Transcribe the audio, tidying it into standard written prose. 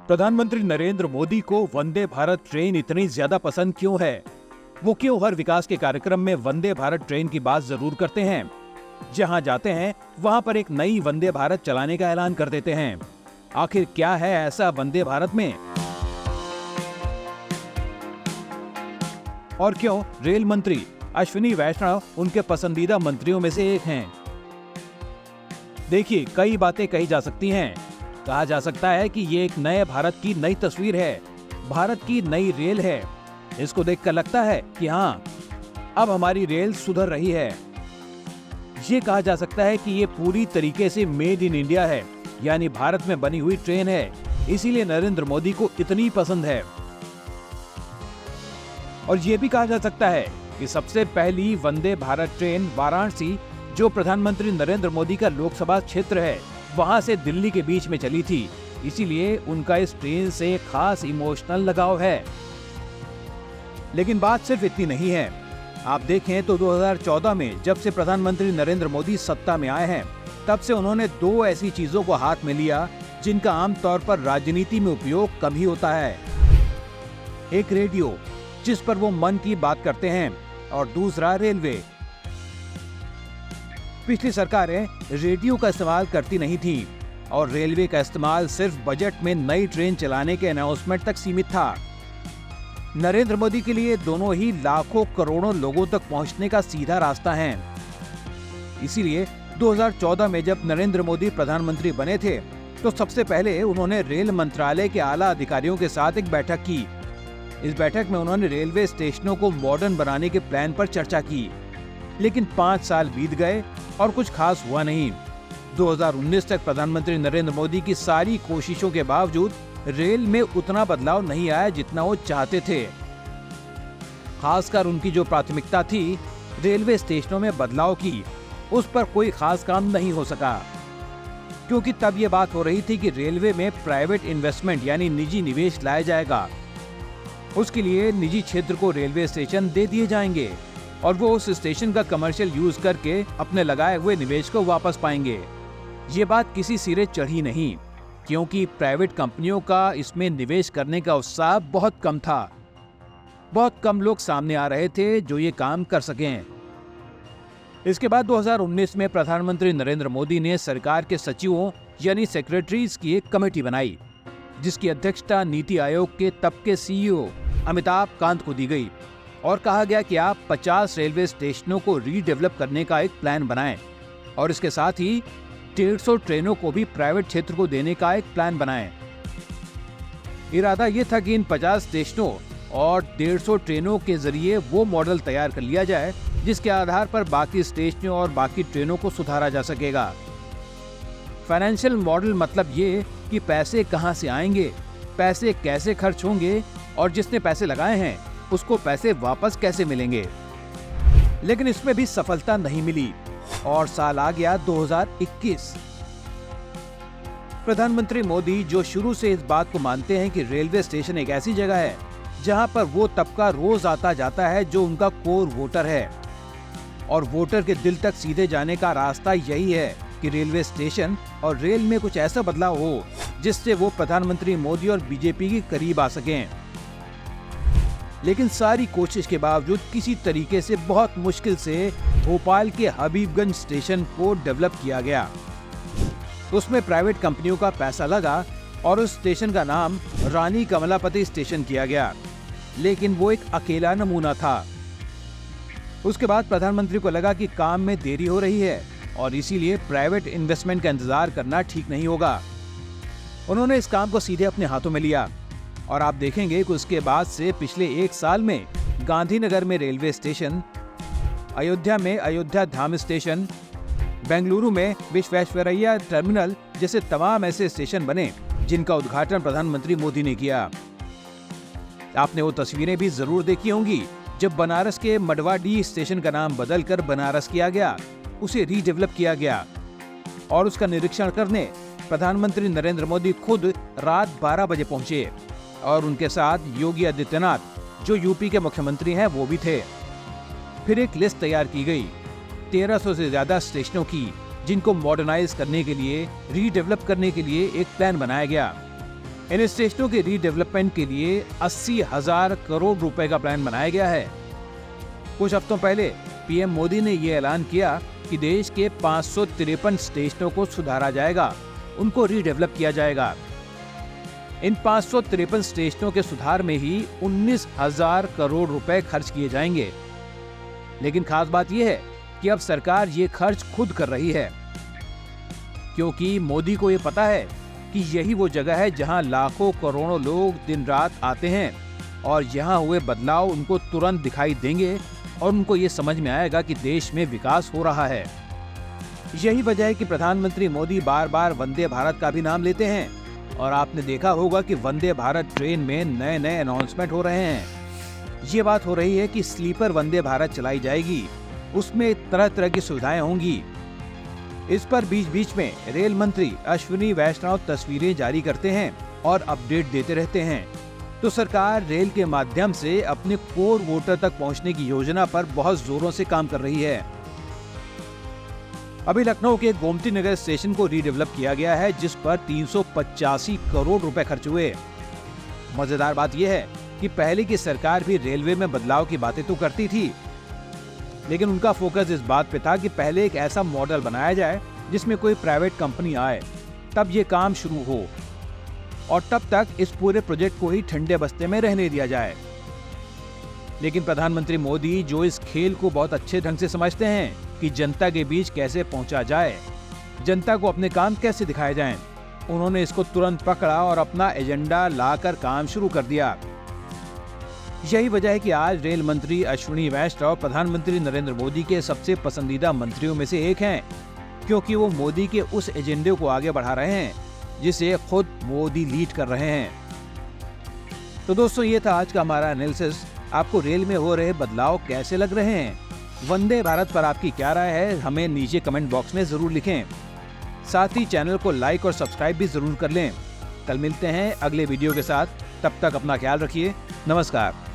प्रधानमंत्री नरेंद्र मोदी को वंदे भारत ट्रेन इतनी ज्यादा पसंद क्यों है? वो क्यों हर विकास के कार्यक्रम में वंदे भारत ट्रेन की बात जरूर करते हैं? जहां जाते हैं वहां पर एक नई वंदे भारत चलाने का ऐलान कर देते हैं। आखिर क्या है ऐसा वंदे भारत में? और क्यों रेल मंत्री अश्विनी वैष्णव उनके पसंदीदा मंत्रियों में से एक हैं? देखिए, कई बातें कही जा सकती हैं। कहा जा सकता है कि ये एक नए भारत की नई तस्वीर है, भारत की नई रेल है। इसको देखकर लगता है कि हाँ, अब हमारी रेल सुधर रही है। ये कहा जा सकता है कि ये पूरी तरीके से मेड इन इंडिया है, यानी भारत में बनी हुई ट्रेन है, इसीलिए नरेंद्र मोदी को इतनी पसंद है। और ये भी कहा जा सकता है कि सबसे पहली वंदे भारत ट्रेन वाराणसी, जो प्रधानमंत्री नरेंद्र मोदी का लोकसभा क्षेत्र है, वहां से दिल्ली के बीच में चली थी, इसीलिए उनका इस ट्रेन से खास इमोशनल लगाव है। लेकिन बात सिर्फ इतनी नहीं है। आप देखें तो 2014 में जब से प्रधानमंत्री नरेंद्र मोदी सत्ता में आए हैं, तब से उन्होंने दो ऐसी चीजों को हाथ में लिया जिनका आमतौर पर राजनीति में उपयोग कम ही होता है। एक रेडियो, जिस पर वो मन की बात करते हैं, और दूसरा रेलवे। पिछली सरकारें रेडियो का इस्तेमाल करती नहीं थी और रेलवे का इस्तेमाल सिर्फ बजट में नई ट्रेन चलाने के अनाउंसमेंट तक सीमित था। नरेंद्र मोदी के लिए दोनों ही लाखों करोड़ों लोगों तक पहुंचने का सीधा रास्ता है। इसीलिए 2014 में जब नरेंद्र मोदी प्रधानमंत्री बने थे, तो सबसे पहले उन्होंने रेल मंत्रालय के आला अधिकारियों के साथ एक बैठक की। इस बैठक में उन्होंने रेलवे स्टेशनों को मॉडर्न बनाने के प्लान पर चर्चा की। लेकिन 5 साल बीत गए और कुछ खास हुआ नहीं। 2019 तक प्रधानमंत्री नरेंद्र मोदी की सारी कोशिशों के बावजूद रेल में उतना बदलाव नहीं आया जितना वो चाहते थे। खासकर उनकी जो प्राथमिकता थी रेलवे स्टेशनों में बदलाव की, उस पर कोई खास काम नहीं हो सका, क्योंकि तब ये बात हो रही थी कि रेलवे में प्राइवेट इन्वेस्टमेंट यानी निजी निवेश लाया जाएगा। उसके लिए निजी क्षेत्र को रेलवे स्टेशन दे दिए जाएंगे और वो उस स्टेशन का कमर्शियल यूज करके अपने लगाए हुए निवेश को वापस पाएंगे। ये बात किसी सिरे चढ़ी नहीं, क्योंकि प्राइवेट कंपनियों का इसमें निवेश करने का उत्साह बहुत कम था। बहुत कम लोग सामने आ रहे थे जो ये काम कर सकें। इसके बाद 2019 में प्रधानमंत्री नरेंद्र मोदी ने सरकार के सचिवों यानी सेक्रेटरीज की एक कमेटी बनाई, जिसकी अध्यक्षता नीति आयोग के तब के सीईओ अमिताभ कांत को दी गई और कहा गया कि आप 50 रेलवे स्टेशनों को रीडेवलप करने का एक प्लान बनाएं और इसके साथ ही 150 ट्रेनों को भी प्राइवेट क्षेत्र को देने का एक प्लान बनाएं। इरादा ये था कि इन 50 स्टेशनों और 150 ट्रेनों के जरिए वो मॉडल तैयार कर लिया जाए जिसके आधार पर बाकी स्टेशनों और बाकी ट्रेनों को सुधारा जा सकेगा। फाइनेंशियल मॉडल मतलब ये कि पैसे कहां से आएंगे, पैसे कैसे खर्च होंगे और जिसने पैसे लगाए हैं उसको पैसे वापस कैसे मिलेंगे। लेकिन इसमें भी सफलता नहीं मिली और साल आ गया 2021। प्रधानमंत्री मोदी, जो शुरू से इस बात को मानते हैं कि रेलवे स्टेशन एक ऐसी जगह है जहां पर वो तबका रोज आता जाता है जो उनका कोर वोटर है, और वोटर के दिल तक सीधे जाने का रास्ता यही है कि रेलवे स्टेशन और रेल में कुछ ऐसा बदलाव हो जिससे वो प्रधानमंत्री मोदी और बीजेपी के करीब आ सकें। लेकिन सारी कोशिश के बावजूद किसी तरीके से बहुत मुश्किल से भोपाल के हबीबगंज स्टेशन को डेवलप किया गया। उसमें प्राइवेट कंपनियों का पैसा लगा और उस स्टेशन का नाम रानी कमलापति स्टेशन किया गया, लेकिन वो एक अकेला नमूना था। उसके बाद प्रधानमंत्री को लगा कि काम में देरी हो रही है और इसीलिए प्राइवेट इन्वेस्टमेंट का इंतजार करना ठीक नहीं होगा। उन्होंने इस काम को सीधे अपने हाथों में लिया और आप देखेंगे कि उसके बाद से पिछले 1 साल में गांधीनगर में रेलवे स्टेशन, अयोध्या में अयोध्या धाम स्टेशन, बेंगलुरु में विश्वेश्वरैया टर्मिनल जैसे तमाम ऐसे स्टेशन बने जिनका उद्घाटन प्रधानमंत्री मोदी ने किया। आपने वो तस्वीरें भी जरूर देखी होंगी जब बनारस के मडवाडीह स्टेशन का नाम बदलकर बनारस किया गया, उसे रीडेवलप किया गया और उसका निरीक्षण करने प्रधानमंत्री नरेंद्र मोदी खुद रात 12 बजे पहुंचे और उनके साथ योगी आदित्यनाथ, जो यूपी के मुख्यमंत्री हैं, वो भी थे। फिर एक लिस्ट तैयार की गई 1300 से ज्यादा स्टेशनों की, जिनको मॉडर्नाइज करने के लिए, रीडेवलप करने के लिए एक प्लान बनाया गया। इन स्टेशनों के रीडेवलपमेंट के लिए 80,000 करोड़ रुपए का प्लान बनाया गया है। कुछ हफ्तों पहले पीएम मोदी ने ये ऐलान किया कि देश के 553 स्टेशनों को सुधारा जाएगा, उनको रीडेवलप किया जाएगा। इन 553 स्टेशनों के सुधार में ही 19,000 करोड़ रुपए खर्च किए जाएंगे। लेकिन खास बात यह है कि अब सरकार ये खर्च खुद कर रही है, क्योंकि मोदी को ये पता है कि यही वो जगह है जहां लाखों करोड़ों लोग दिन रात आते हैं और यहाँ हुए बदलाव उनको तुरंत दिखाई देंगे और उनको ये समझ में आएगा कि देश में विकास हो रहा है। यही वजह है कि प्रधानमंत्री मोदी बार बार वंदे भारत का भी नाम लेते हैं और आपने देखा होगा कि वंदे भारत ट्रेन में नए नए अनाउंसमेंट हो रहे हैं। ये बात हो रही है कि स्लीपर वंदे भारत चलाई जाएगी, उसमें तरह तरह की सुविधाएं होंगी। इस पर बीच बीच में रेल मंत्री अश्विनी वैष्णव तस्वीरें जारी करते हैं और अपडेट देते रहते हैं। तो सरकार रेल के माध्यम से अपने कोर वोटर तक पहुंचने की योजना पर बहुत जोरों से काम कर रही है। अभी लखनऊ के गोमती नगर स्टेशन को रीडेवलप किया गया है, जिस पर 385 करोड़ रुपए खर्च हुए। मजेदार बात यह है कि पहले की सरकार भी रेलवे में बदलाव की बातें तो करती थी, लेकिन उनका फोकस इस बात पे था कि पहले एक ऐसा मॉडल बनाया जाए जिसमें कोई प्राइवेट कंपनी आए, तब ये काम शुरू हो और तब तक इस पूरे प्रोजेक्ट को ही ठंडे बस्ते में रहने दिया जाए। लेकिन प्रधानमंत्री मोदी, जो इस खेल को बहुत अच्छे ढंग से समझते हैं कि जनता के बीच कैसे पहुंचा जाए, जनता को अपने काम कैसे दिखाए जाएं, उन्होंने इसको तुरंत पकड़ा और अपना एजेंडा लाकर काम शुरू कर दिया। यही वजह है कि आज रेल मंत्री अश्विनी वैष्णव प्रधानमंत्री नरेंद्र मोदी के सबसे पसंदीदा मंत्रियों में से एक हैं, क्योंकि वो मोदी के उस एजेंडे को आगे बढ़ा रहे हैं जिसे खुद मोदी लीड कर रहे हैं। तो दोस्तों, ये था आज का हमारा एनालिसिस। आपको रेल में हो रहे बदलाव कैसे लग रहे हैं? वंदे भारत पर आपकी क्या राय है? हमें नीचे कमेंट बॉक्स में जरूर लिखें। साथ ही चैनल को लाइक और सब्सक्राइब भी जरूर कर लें। कल मिलते हैं अगले वीडियो के साथ। तब तक अपना ख्याल रखिए। नमस्कार।